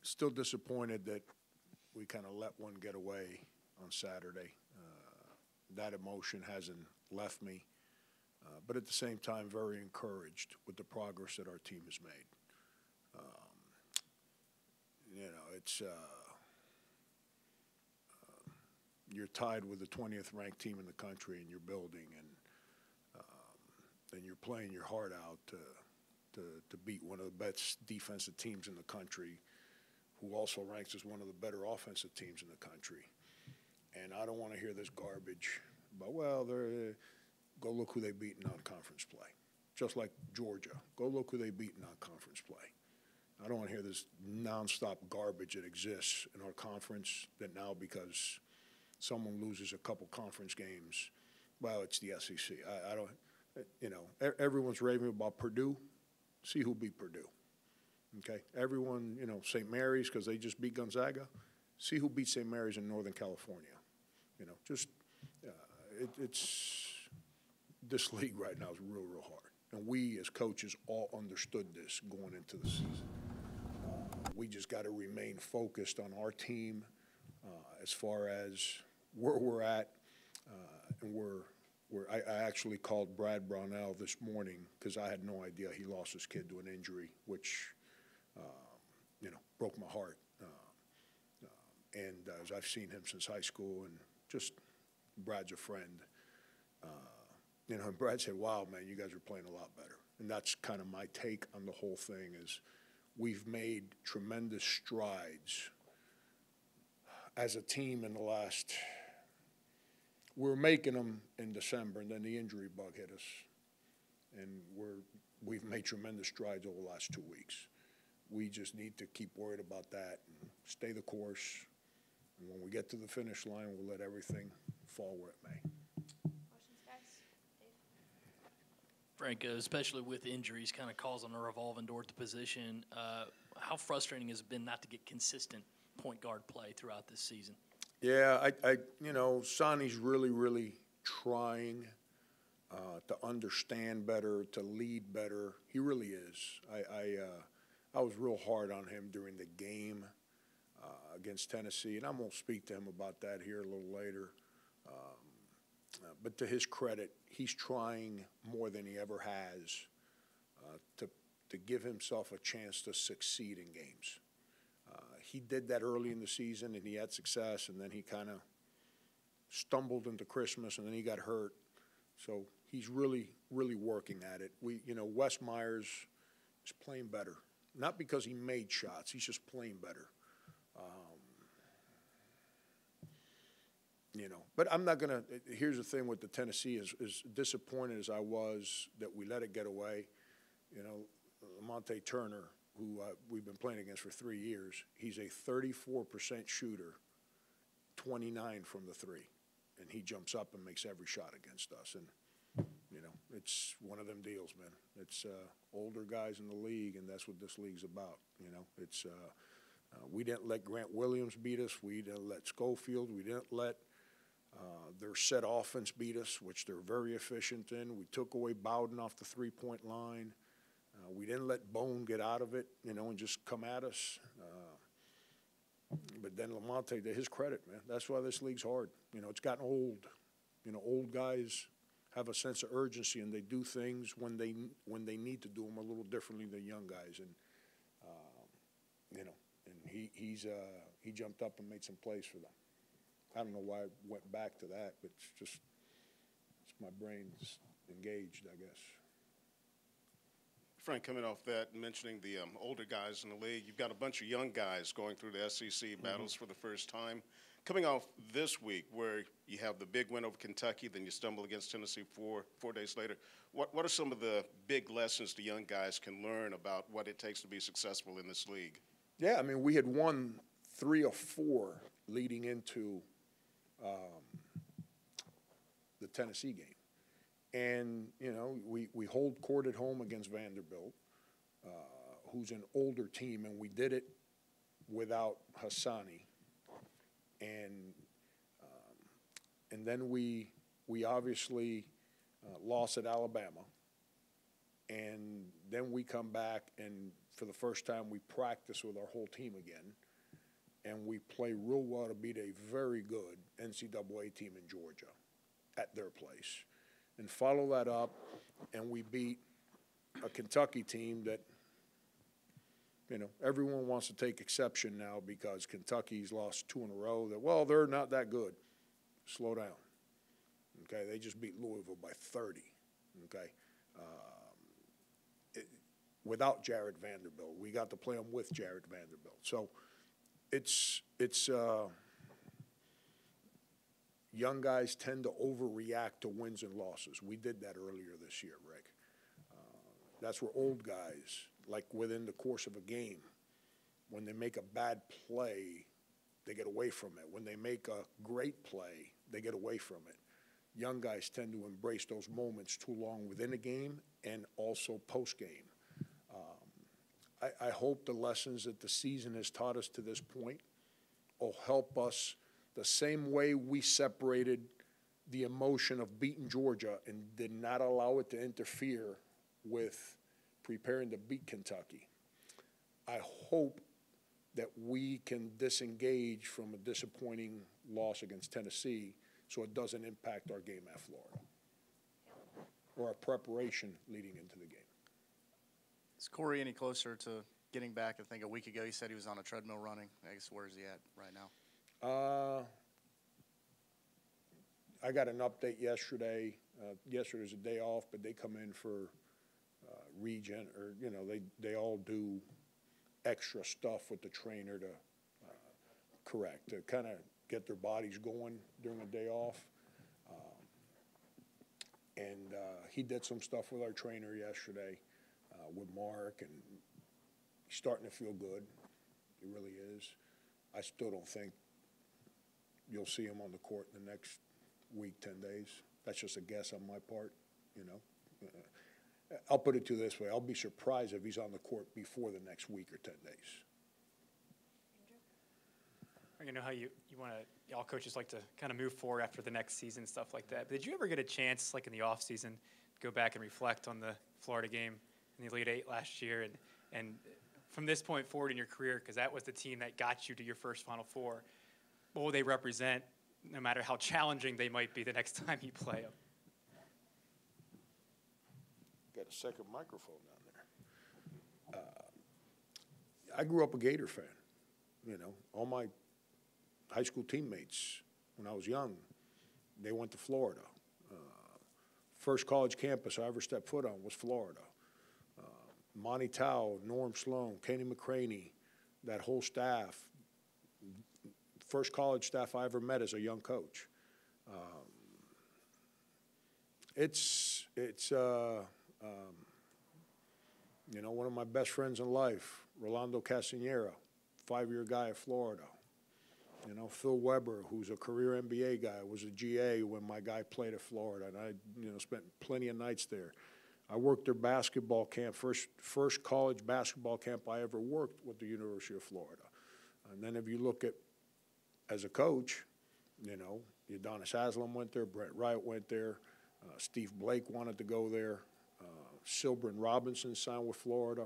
Still disappointed that we kind of let one get away on Saturday. That emotion hasn't left me. But at the same time, very encouraged with the progress that our team has made. It's you're tied with the 20th ranked team in the country, and you're building, and you're playing your heart out to beat one of the best defensive teams in the country, who also ranks as one of the better offensive teams in the country. And I don't want to hear this garbage about, well, go look who they beat in non-conference play. Just like Georgia. Go look who they beat in non-conference play. I don't want to hear this nonstop garbage that exists in our conference that now, because someone loses a couple conference games, well, it's the SEC. I don't, everyone's raving about Purdue. See who beat Purdue. Okay? Everyone, St. Mary's, because they just beat Gonzaga. See who beat St. Mary's in Northern California. It's this league right now is real, real hard. And we as coaches all understood this going into the season. We just got to remain focused on our team as far as where we're at. And I actually called Brad Brownell this morning because I had no idea he lost his kid to an injury, which, broke my heart. And as I've seen him since high school, and just Brad's a friend. And Brad said, wow, man, you guys are playing a lot better. And that's kind of my take on the whole thing is we've made tremendous strides as a team in the last – we're making them in December, and then the injury bug hit us. And we've made tremendous strides over the last 2 weeks. We just need to keep worried about that and stay the course. And when we get to the finish line, we'll let everything fall where it may. Questions, guys? Dave? Frank, especially with injuries kind of causing a revolving door at the position, how frustrating has it been not to get consistent point guard play throughout this season? Yeah, Sonny's really, really trying to understand better, to lead better. He really is. I was real hard on him during the game against Tennessee, and I'm going to speak to him about that here a little later. But to his credit, he's trying more than he ever has to give himself a chance to succeed in games. He did that early in the season, and he had success, and then he kind of stumbled into Christmas, and then he got hurt. So he's really, really working at it. Wes Myers is playing better, not because he made shots. He's just playing better. But I'm not going to – here's the thing with the Tennessee, as disappointed as I was that we let it get away. Lamonte Turner, who we've been playing against for 3 years, he's a 34% shooter, 29 from the three. And he jumps up and makes every shot against us. And, it's one of them deals, man. It's older guys in the league, and that's what this league's about. It's we didn't let Grant Williams beat us. We didn't let Schofield. We didn't let their set offense beat us, which they're very efficient in. We took away Bowden off the three-point line. We didn't let Bone get out of it, and just come at us. But then Lamonte, to his credit, man, that's why this league's hard. It's gotten old. Old guys have a sense of urgency, and they do things when they need to do them a little differently than young guys. And and he jumped up and made some plays for them. I don't know why I went back to that, but it's my brain's engaged, I guess. Frank, coming off that, mentioning the older guys in the league, you've got a bunch of young guys going through the SEC battles for the first time. Coming off this week where you have the big win over Kentucky, then you stumble against Tennessee four days later, what are some of the big lessons the young guys can learn about what it takes to be successful in this league? Yeah, we had won 3 or 4 leading into the Tennessee game. And, we hold court at home against Vanderbilt, who's an older team, and we did it without Hassani. And then we obviously lost at Alabama. And then we come back, and for the first time, we practice with our whole team again, and we play real well to beat a very good NCAA team in Georgia at their place. And follow that up, and we beat a Kentucky team that, you know, everyone wants to take exception now because Kentucky's lost 2 in a row. That, well, they're not that good. Slow down. Okay, they just beat Louisville by 30. Okay, without Jared Vanderbilt, we got to play them with Jared Vanderbilt. So it's young guys tend to overreact to wins and losses. We did that earlier this year, Rick. That's where old guys, like within the course of a game, when they make a bad play, they get away from it. When they make a great play, they get away from it. Young guys tend to embrace those moments too long within a game and also post-game. I hope the lessons that the season has taught us to this point will help us the same way we separated the emotion of beating Georgia and did not allow it to interfere with preparing to beat Kentucky. I hope that we can disengage from a disappointing loss against Tennessee so it doesn't impact our game at Florida or our preparation leading into the game. Is Corey any closer to getting back? I think a week ago he said he was on a treadmill running. I guess where is he at right now? I got an update yesterday. Yesterday's a day off, but they come in for regen, or, you know, they all do extra stuff with the trainer to correct, to kind of get their bodies going during a day off. And he did some stuff with our trainer yesterday with Mark, and he's starting to feel good. He really is. I still don't think you'll see him on the court in the next week, 10 days. That's just a guess on my part, you know. I'll put it to you this way. I'll be surprised if he's on the court before the next week or 10 days. I know how you want to, all coaches like to kind of move forward after the next season and stuff like that. But did you ever get a chance, like in the off season, to go back and reflect on the Florida game in the Elite Eight last year? And from this point forward in your career, because that was the team that got you to your first Final Four, what will they represent, no matter how challenging they might be the next time you play them? Got a second microphone down there. I grew up a Gator fan. You know, all my high school teammates, when I was young, they went to Florida. First college campus I ever stepped foot on was Florida. Monty Tao, Norm Sloan, Kenny McCraney, that whole staff. First college staff I ever met as a young coach. You know, one of my best friends in life, Rolando Castanera, 5-year guy at Florida. You know, Phil Weber, who's a career NBA guy, was a GA when my guy played at Florida, and I, you know, spent plenty of nights there. I worked their basketball camp, first college basketball camp I ever worked with the University of Florida. And then if you look at, as a coach, you know, Udonis Haslam went there, Brent Wright went there, Steve Blake wanted to go there, Silbrin Robinson signed with Florida.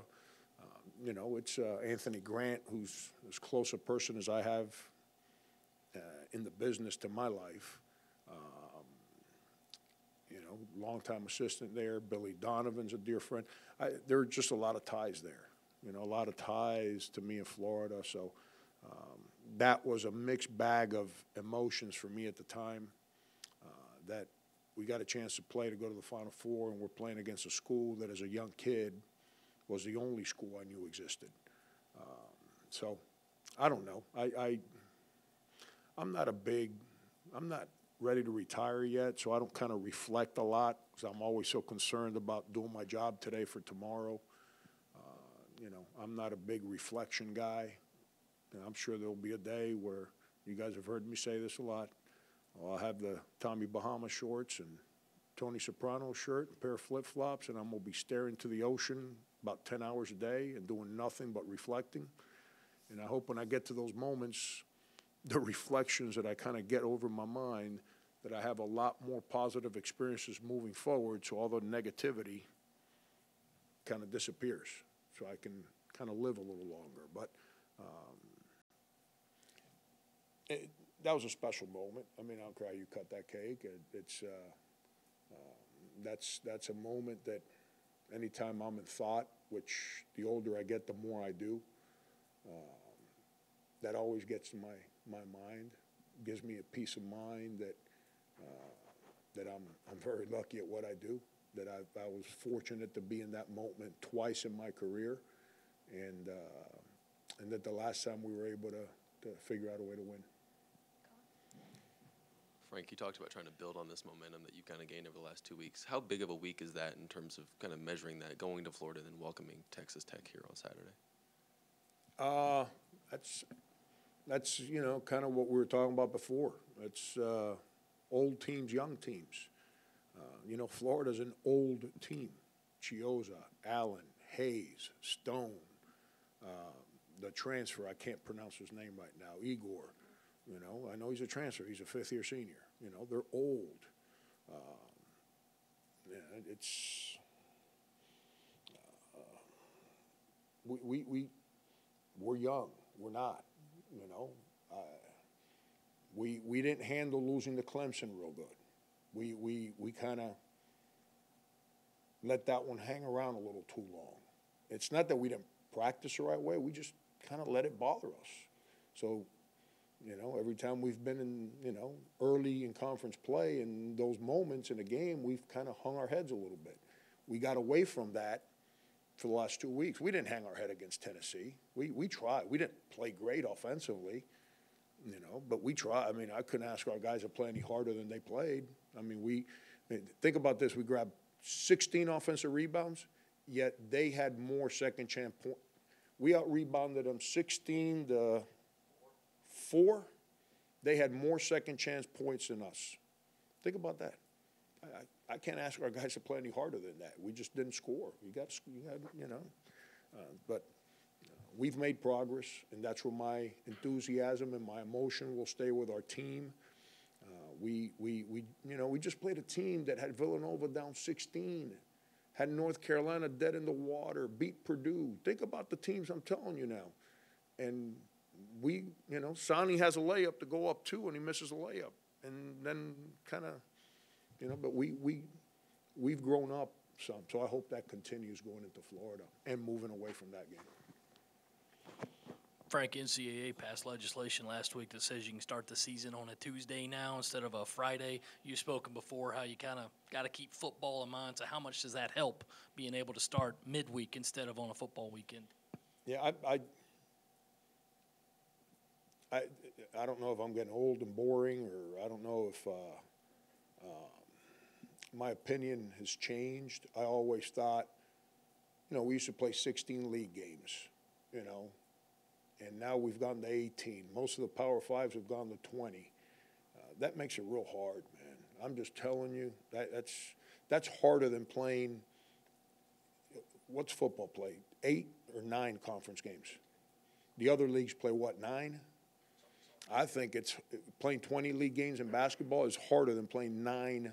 You know, it's Anthony Grant, who's as close a person as I have in the business to my life. You know, longtime assistant there. Billy Donovan's a dear friend. There are just a lot of ties there. You know, a lot of ties to me in Florida. So that was a mixed bag of emotions for me at the time. That we got a chance to play to go to the Final Four, and we're playing against a school that, as a young kid, was the only school I knew existed. So I don't know. I'm not ready to retire yet, so I don't kind of reflect a lot because I'm always so concerned about doing my job today for tomorrow. You know, I'm not a big reflection guy. And I'm sure there'll be a day where, you guys have heard me say this a lot, I'll have the Tommy Bahama shorts and Tony Soprano shirt, a pair of flip-flops, and I'm going to be staring to the ocean about 10 hours a day and doing nothing but reflecting. And I hope when I get to those moments, the reflections that I kind of get over my mind, that I have a lot more positive experiences moving forward, so all the negativity kind of disappears, so I can kind of live a little longer. But that was a special moment. I mean, I don't care how you cut that cake. That's a moment that anytime I'm in thought, which the older I get, the more I do, that always gets to my mind, gives me a peace of mind that I'm very lucky at what I do, that I was fortunate to be in that moment twice in my career, and that the last time we were able to figure out a way to win. Frank, you talked about trying to build on this momentum that you kind of gained over the last 2 weeks. How big of a week is that in terms of kind of measuring that, going to Florida and then welcoming Texas Tech here on Saturday? That's kind of what we were talking about before. It's old teams, young teams. Florida's an old team. Chioza, Allen, Hayes, Stone, the transfer, I can't pronounce his name right now, Igor. I know he's a transfer. He's a fifth-year senior. They're old. We're young. We're not. We didn't handle losing to Clemson real good. We kind of let that one hang around a little too long. It's not that we didn't practice the right way. We just kind of let it bother us. So, every time we've been in, early in conference play and those moments in a game, we've kind of hung our heads a little bit. We got away from that for the last 2 weeks. We didn't hang our head against Tennessee. We tried. We didn't play great offensively, but we tried. I mean, I couldn't ask our guys to play any harder than they played. I mean, think about this. We grabbed 16 offensive rebounds, yet they had more second chance points. We out-rebounded them 16-4. They had more second chance points than us. Think about that. I can't ask our guys to play any harder than that. We just didn't score. But we've made progress, and that's where my enthusiasm and my emotion will stay with our team. We just played a team that had Villanova down 16, had North Carolina dead in the water, beat Purdue. Think about the teams I'm telling you now. And Sonny has a layup to go up 2, and he misses a layup. And then kind of, but we've grown up some. So I hope that continues going into Florida and moving away from that game. Frank, NCAA passed legislation last week that says you can start the season on a Tuesday now instead of a Friday. You've spoken before how you kind of got to keep football in mind. So how much does that help being able to start midweek instead of on a football weekend? Yeah, I don't know if I'm getting old and boring, or I don't know if my opinion has changed. I always thought, we used to play 16 league games, and now we've gone to 18. Most of the Power Fives have gone to 20. That makes it real hard, man. I'm just telling you, that's harder than playing. What's football play? 8 or 9 conference games. The other leagues play what, 9? I think it's playing 20 league games in basketball is harder than playing 9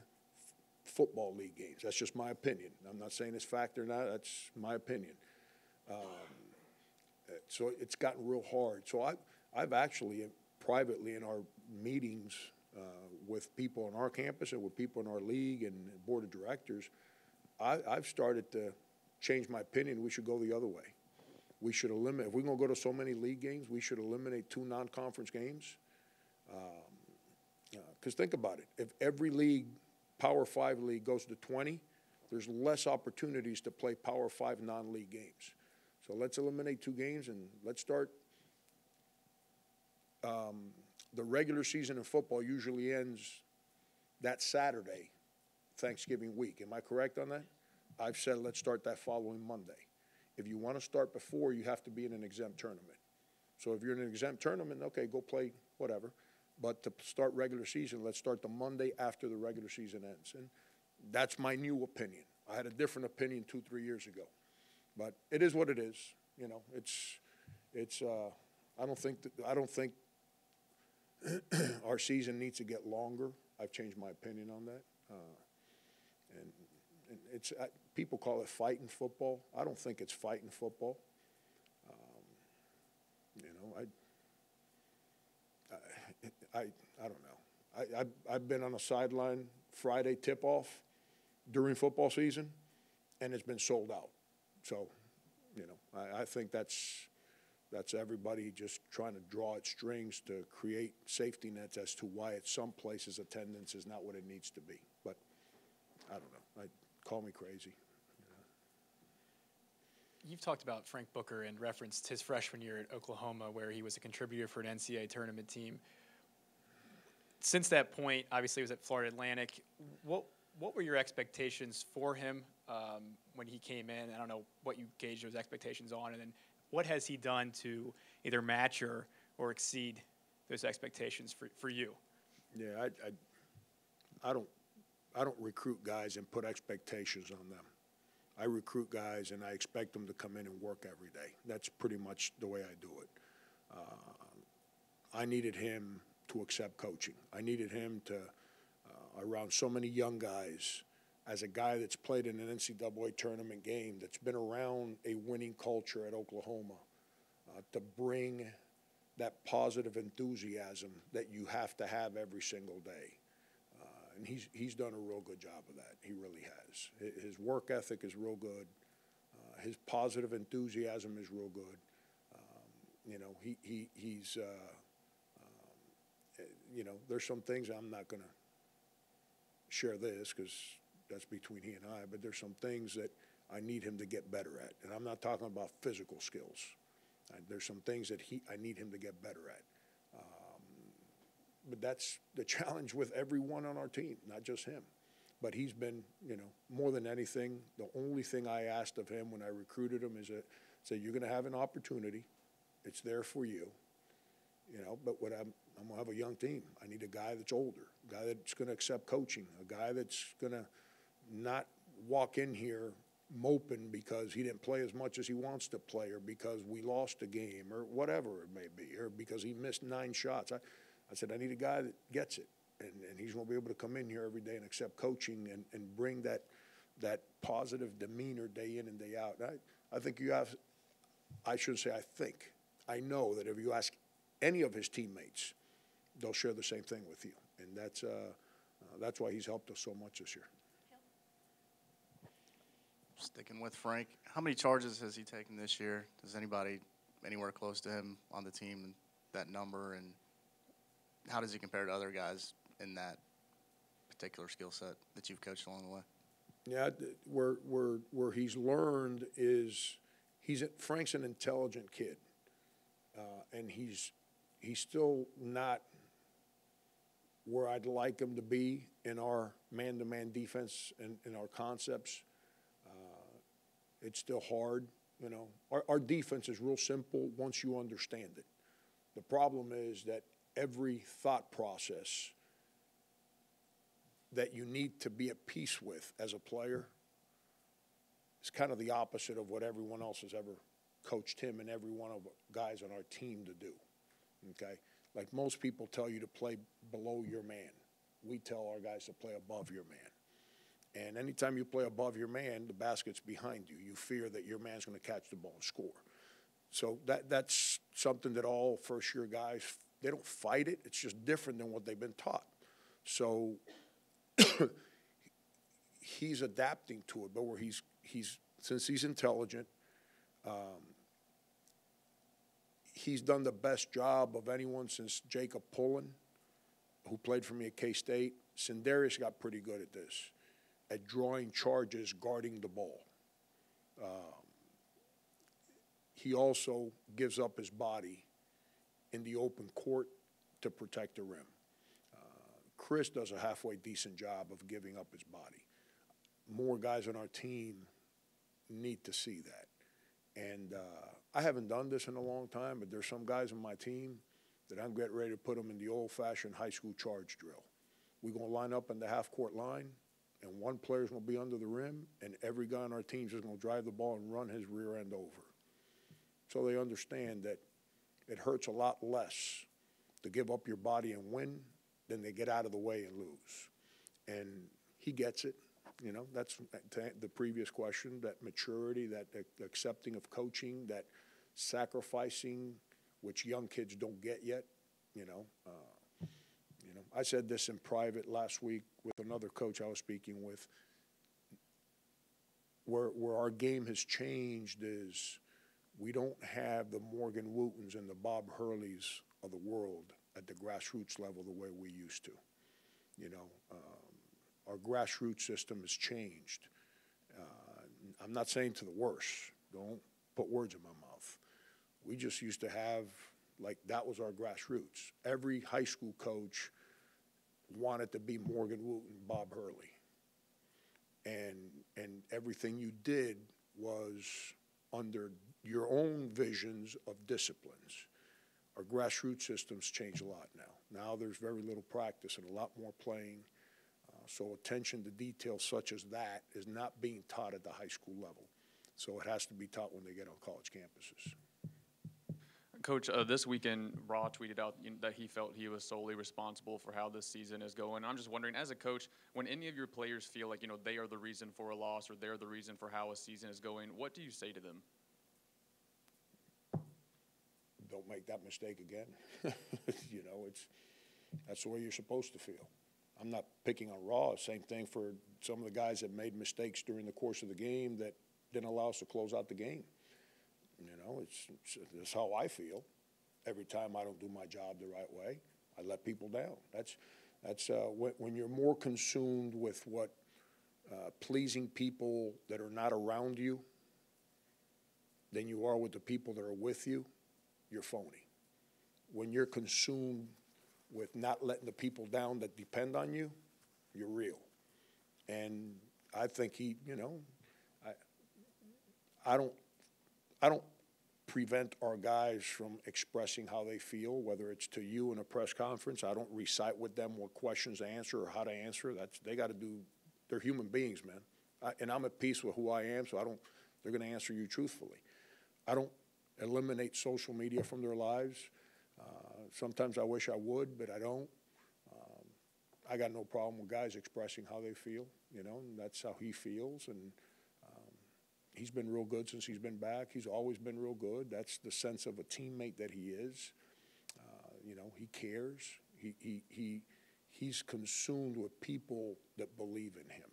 football league games. That's just my opinion. I'm not saying it's fact or not. That's my opinion. So it's gotten real hard. So I've actually privately in our meetings with people on our campus and with people in our league and board of directors, I've started to change my opinion. We should go the other way. We should eliminate, if we're going to go to so many league games, we should eliminate 2 non-conference games. Because think about it. If every league, Power 5 league, goes to 20, there's less opportunities to play Power 5 non-league games. So let's eliminate 2 games and let's start. The regular season in football usually ends that Saturday, Thanksgiving week. Am I correct on that? I've said let's start that following Monday. If you want to start before, you have to be in an exempt tournament. So if you're in an exempt tournament, okay, go play whatever. But to start regular season, let's start the Monday after the regular season ends. And that's my new opinion. I had a different opinion 2-3 years ago. But it is what it is. I don't think our season needs to get longer. I've changed my opinion on that. And people call it fighting football. I don't think it's fighting football. You know, I don't know. I've been on a sideline Friday tip-off during football season, and it's been sold out. So, you know, I think that's everybody just trying to draw at strings to create safety nets as to why at some places attendance is not what it needs to be. But I don't know. Call me crazy. You've talked about Frank Booker and referenced his freshman year at Oklahoma, where he was a contributor for an NCAA tournament team. Since that point, obviously, he was at Florida Atlantic. What were your expectations for him when he came in? I don't know what you gauged those expectations on, and then what has he done to either match or exceed those expectations for you? Yeah, I don't recruit guys and put expectations on them. I recruit guys and I expect them to come in and work every day. That's pretty much the way I do it. I needed him to accept coaching. I needed him to, around so many young guys, as a guy that's played in an NCAA tournament game, that's been around a winning culture at Oklahoma, to bring that positive enthusiasm that you have to have every single day. And he's done a real good job of that. He really has. His work ethic is real good. His positive enthusiasm is real good. You know, he's you know, there's some things I'm not going to share this because that's between he and I, but there's some things that I need him to get better at. And I'm not talking about physical skills. There's some things that I need him to get better at. But that's the challenge with everyone on our team, not just him. But he's been, you know, more than anything, the only thing I asked of him when I recruited him is say, you're going to have an opportunity. It's there for you. You know, but what I'm going to have a young team. I need a guy that's older, a guy that's going to accept coaching, a guy that's going to not walk in here moping because he didn't play as much as he wants to play, or because we lost a game, or whatever it may be, or because he missed 9 shots. I said, I need a guy that gets it, and he's going to be able to come in here every day and accept coaching and bring that positive demeanor day in and day out. And I think you have, I shouldn't say I think, I know that if you ask any of his teammates, they'll share the same thing with you, and that's why he's helped us so much this year. Sticking with Frank, how many charges has he taken this year? Does anybody anywhere close to him on the team that number, and how does he compare to other guys in that particular skill set that you've coached along the way? Yeah, where he's learned is Frank's an intelligent kid, and he's still not where I'd like him to be in our man-to-man defense and in our concepts. It's still hard, you know. Our defense is real simple once you understand it. The problem is that every thought process that you need to be at peace with as a player is kind of the opposite of what everyone else has ever coached him and every one of the guys on our team to do, okay? Like most people tell you to play below your man. We tell our guys to play above your man. And anytime you play above your man, the basket's behind you. You fear that your man's going to catch the ball and score. So that's something that all first-year guys, they don't fight it. It's just different than what they've been taught. So he's adapting to it, but where he's since he's intelligent, he's done the best job of anyone since Jacob Pullen, who played for me at K-State. Sindarius got pretty good at this, at drawing charges, guarding the ball. He also gives up his body in the open court to protect the rim. Chris does a halfway decent job of giving up his body. More guys on our team need to see that. And I haven't done this in a long time, but there's some guys on my team that I'm getting ready to put them in the old-fashioned high school charge drill. We're going to line up in the half-court line, and one player's going to be under the rim, and every guy on our team's just going to drive the ball and run his rear end over. So they understand that it hurts a lot less to give up your body and win than they get out of the way and lose. And he gets it. You know, that's the previous question, that maturity, that accepting of coaching, that sacrificing which young kids don't get yet, you know. I said this in private last week with another coach I was speaking with. Where our game has changed is we don't have the Morgan Wootons and the Bob Hurleys of the world at the grassroots level the way we used to. Our grassroots system has changed. I'm not saying to the worse. Don't put words in my mouth. We just used to have, like, that was our grassroots. Every high school coach wanted to be Morgan Wooten, Bob Hurley. And everything you did was under your own visions of disciplines. Our grassroots systems changed a lot now. Now there's very little practice and a lot more playing. So attention to detail such as that is not being taught at the high school level. So it has to be taught when they get on college campuses. Coach, this weekend, Raw tweeted out that he felt he was solely responsible for how this season is going. I'm just wondering, as a coach, when any of your players feel like, they are the reason for a loss or they're the reason for how a season is going, what do you say to them? Don't make that mistake again. That's the way you're supposed to feel. I'm not picking on Raw. Same thing for some of the guys that made mistakes during the course of the game that didn't allow us to close out the game. It's how I feel. Every time I don't do my job the right way, I let people down. That's when you're more consumed with what pleasing people that are not around you than you are with the people that are with you, you're phony. When you're consumed with not letting the people down that depend on you, you're real. And I think I don't prevent our guys from expressing how they feel, whether it's to you in a press conference. I don't recite with them what questions to answer or how to answer. They got to do. They're human beings, man. And I'm at peace with who I am, so they're going to answer you truthfully. I don't eliminate social media from their lives. Sometimes I wish I would, but I don't. I got no problem with guys expressing how they feel, and that's how he feels. And he's been real good since he's been back. He's always been real good. That's the sense of a teammate that he is. He cares. He's consumed with people that believe in him.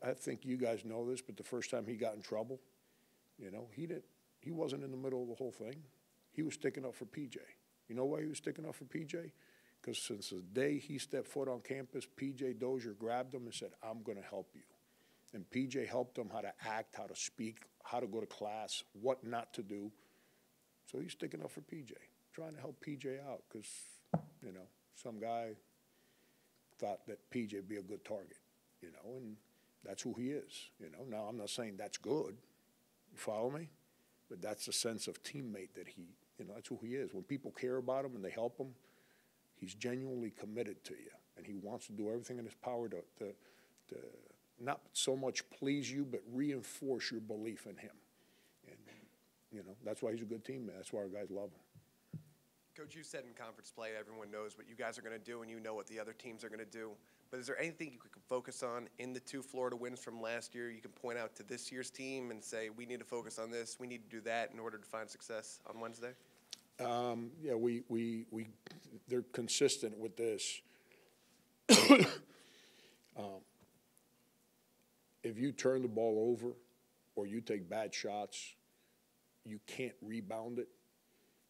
I think you guys know this, but the first time he got in trouble, he wasn't in the middle of the whole thing. He was sticking up for PJ. You know why he was sticking up for PJ? Because since the day he stepped foot on campus, PJ Dozier grabbed him and said, "I'm going to help you." And PJ helped him how to act, how to speak, how to go to class, what not to do. So he's sticking up for PJ, trying to help PJ out because, some guy thought that PJ would be a good target, and that's who he is, Now, I'm not saying that's good. You follow me? But that's the sense of teammate that that's who he is. When people care about him and they help him, he's genuinely committed to you, and he wants to do everything in his power to not so much please you, but reinforce your belief in him. And, that's why he's a good teammate. That's why our guys love him. Coach, you said in conference play everyone knows what you guys are going to do and you know what the other teams are going to do. But is there anything you can focus on in the 2 Florida wins from last year you can point out to this year's team and say, we need to focus on this, we need to do that in order to find success on Wednesday? Yeah, they're consistent with this. If you turn the ball over or you take bad shots, you can't rebound it,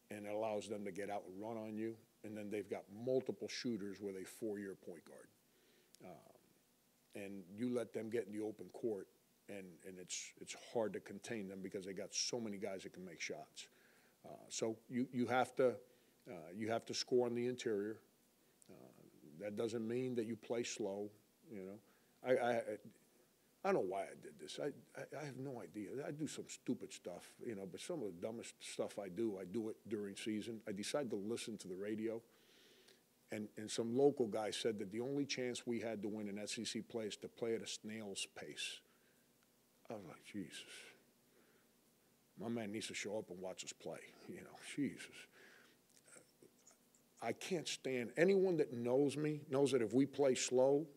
and it allows them to get out and run on you. And then they've got multiple shooters with a 4-year point guard. And you let them get in the open court, and it's hard to contain them because they got so many guys that can make shots. So you have to score on the interior. That doesn't mean that you play slow. I don't know why I did this. I have no idea. I do some stupid stuff, but some of the dumbest stuff I do it during season. I decide to listen to the radio. And some local guy said that the only chance we had to win an SEC play is to play at a snail's pace. I was like, Jesus. My man needs to show up and watch us play. Jesus. I can't stand anyone that knows me knows that if we play slow,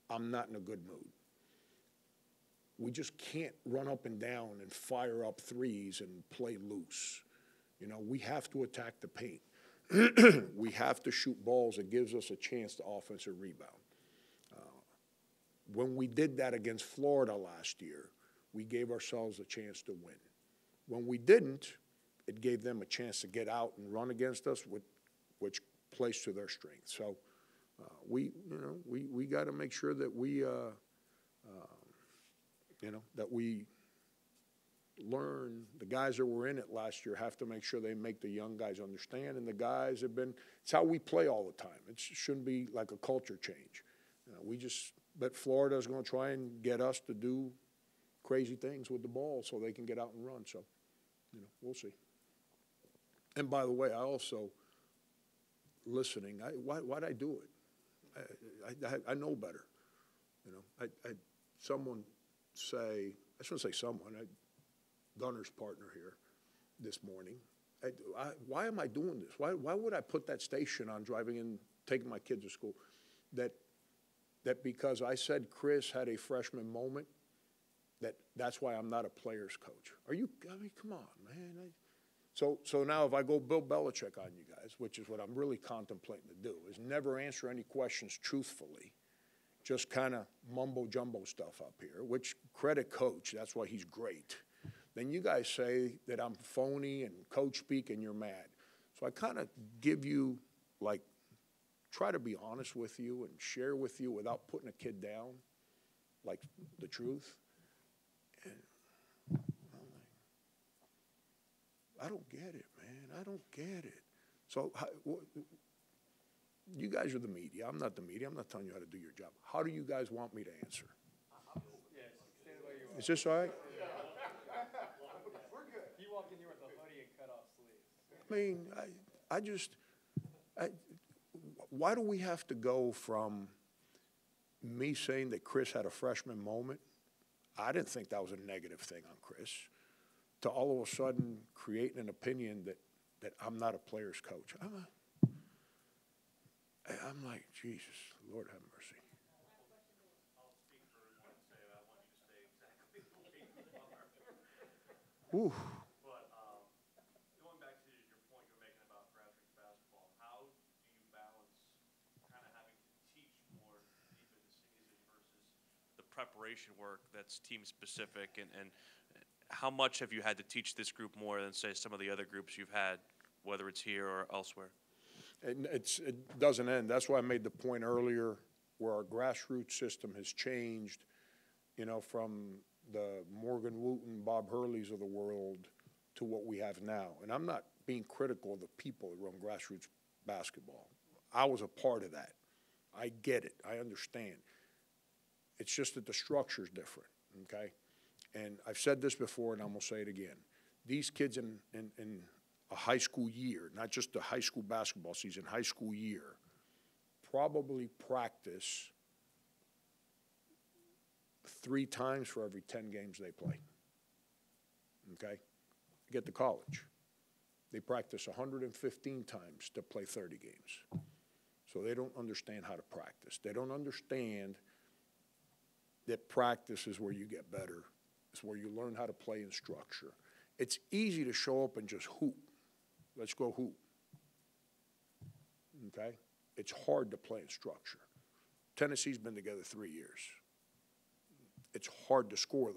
I'm not in a good mood. we just can't run up and down and fire up threes and play loose. You know, we have to attack the paint. We have to shoot balls that gives us a chance to offensive rebound. When we did that against Florida last year, we gave ourselves a chance to win. When we didn't, it gave them a chance to get out and run against us, which plays to their strength. So we got to make sure that we learn. The guys that were in it last year have to make sure they make the young guys understand, and the guys have been. It's how we play all the time. It shouldn't be like a culture change. But Florida's going to try and get us to do crazy things with the ball so they can get out and run. So, we'll see. And by the way, I also, listening, why'd I do it? I know better. Someone say, I shouldn't say someone, Gunner's partner here this morning. Why am I doing this? Why would I put that station on driving in, taking my kids to school? That because I said Chris had a freshman moment, that's why I'm not a player's coach. Come on, man. So now if I go Bill Belichick on you guys, which is what I'm really contemplating to do, is never answer any questions truthfully, just kind of mumbo-jumbo stuff up here, which credit coach, that's why he's great. Then you guys say that I'm phony and coach speak and you're mad. So I kind of give you, try to be honest with you and share with you without putting a kid down, like the truth. And I don't get it, man. I don't get it. So you guys are the media. I'm not the media. I'm not telling you how to do your job. How do you guys want me to answer? Is this all right? We're good. You walk in here with a hoodie and cut off sleeves. I mean, why do we have to go from me saying that Chris had a freshman moment? I didn't think that was a negative thing on Chris, to all of a sudden creating an opinion that I'm not a player's coach. I'm like, Jesus, Lord have mercy. I'll speak for everyone and say that I want you to stay exactly the way you are. Whew. But going back to your point you're making about grassroots basketball, how do you balance kind of having to teach more deep in the season versus the preparation work that's team specific, and how much have you had to teach this group more than, say, some of the other groups you've had, whether it's here or elsewhere? It doesn't end. That's why I made the point earlier where our grassroots system has changed, from the Morgan Wooten, Bob Hurleys of the world to what we have now. And I'm not being critical of the people that run grassroots basketball. I was a part of that. I get it. I understand. It's just that the structure's different, okay? And I've said this before, and I'm going to say it again. These kids in a high school year, not just the high school basketball season, high school year, probably practice 3 times for every 10 games they play, okay? Get to college. They practice 115 times to play 30 games. So they don't understand how to practice. They don't understand that practice is where you get better. It's where you learn how to play in structure. It's easy to show up and just hoop. Let's go hoop. Okay? It's hard to play in structure. Tennessee's been together 3 years. It's hard to score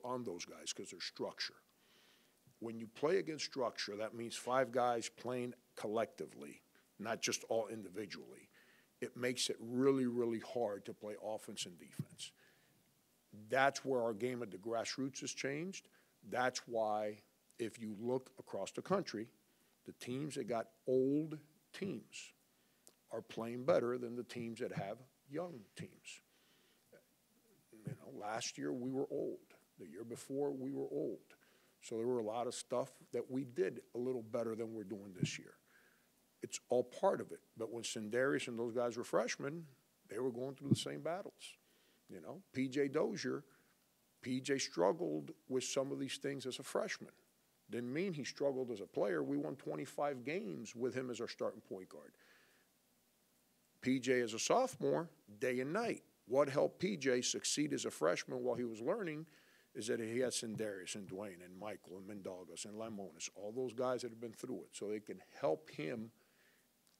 on those guys because there's structure. When you play against structure, that means 5 guys playing collectively, not just all individually. It makes it really, really hard to play offense and defense. That's where our game of the grassroots has changed. That's why if you look across the country, the teams that got old teams are playing better than the teams that have young teams. Last year we were old. The year before we were old. So there were a lot of stuff that we did a little better than we're doing this year. It's all part of it. But when Sindarius and those guys were freshmen, they were going through the same battles. P.J. Dozier, P.J. struggled with some of these things as a freshman. Didn't mean he struggled as a player. We won 25 games with him as our starting point guard. P.J. as a sophomore, day and night. What helped PJ succeed as a freshman while he was learning is that he had Sindarius and Dwayne and Michael and Mendogas and Lamonis, all those guys that have been through it, so they can help him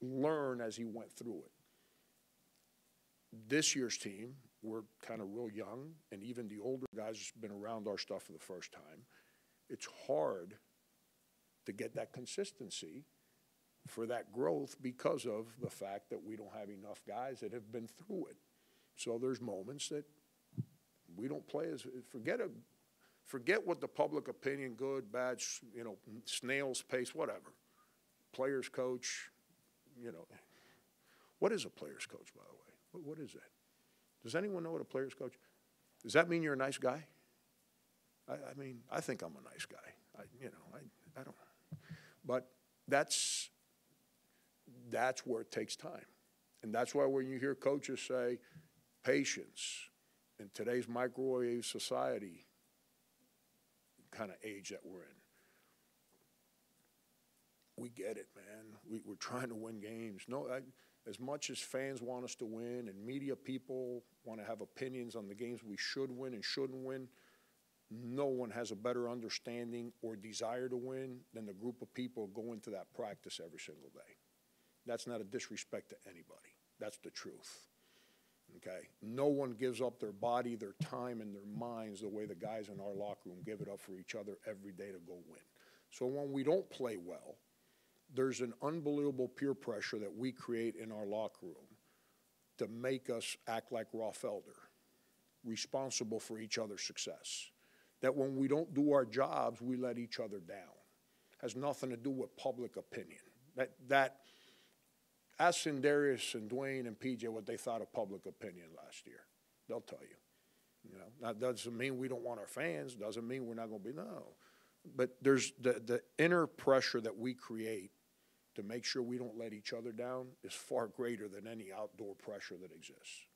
learn as he went through it. This year's team, we're kind of real young, and even the older guys have been around our stuff for the first time. It's hard to get that consistency for that growth because of the fact that we don't have enough guys that have been through it. So there's moments that we don't play as forget what the public opinion, good, bad, you know, snail's pace, whatever. Players coach, you know. What is a player's coach, by the way? What is that? Does anyone know what a player's coach? Does that mean you're a nice guy? I mean, I think I'm a nice guy. I don't. But that's where it takes time. And that's why when you hear coaches say patience in today's microwave society kind of age that we're in, we get it, man. We're trying to win games. As much as fans want us to win and media people want to have opinions on the games we should win and shouldn't win, no one has a better understanding or desire to win than the group of people who go into that practice every single day. That's not a disrespect to anybody. That's the truth. Okay? No one gives up their body, their time, and their minds the way the guys in our locker room give it up for each other every day to go win. So when we don't play well, there's an unbelievable peer pressure that we create in our locker room to make us act like raw Felder, responsible for each other's success. That when we don't do our jobs, we let each other down. Has nothing to do with public opinion. Ask Sindarius and Dwayne and PJ what they thought of public opinion last year. They'll tell you. You know, that doesn't mean we don't want our fans. Doesn't mean we're not going to be, no. But there's the inner pressure that we create to make sure we don't let each other down is far greater than any outdoor pressure that exists.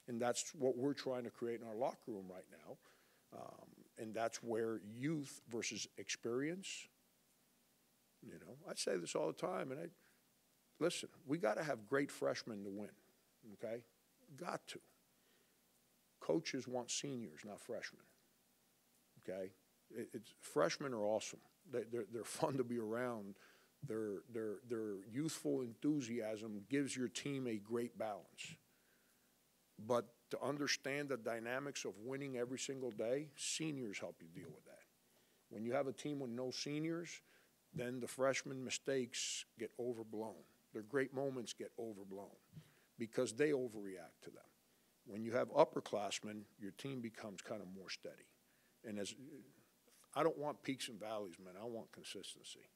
And that's what we're trying to create in our locker room right now. And that's where youth versus experience, you know, I say this all the time, and listen, we got to have great freshmen to win, okay? Got to. Coaches want seniors, not freshmen, okay? Freshmen are awesome. They're fun to be around. Their youthful enthusiasm gives your team a great balance. But to understand the dynamics of winning every single day, seniors help you deal with that. When you have a team with no seniors, then the freshman mistakes get overblown. Their great moments get overblown because they overreact to them. When you have upperclassmen, your team becomes kind of more steady. And I don't want peaks and valleys, man. I want consistency.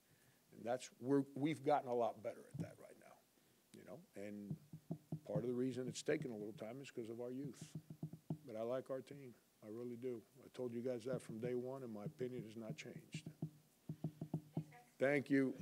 And we've gotten a lot better at that right now, you know. And part of the reason it's taken a little time is because of our youth. But I like our team. I really do. I told you guys that from day one, and my opinion has not changed. Thank you.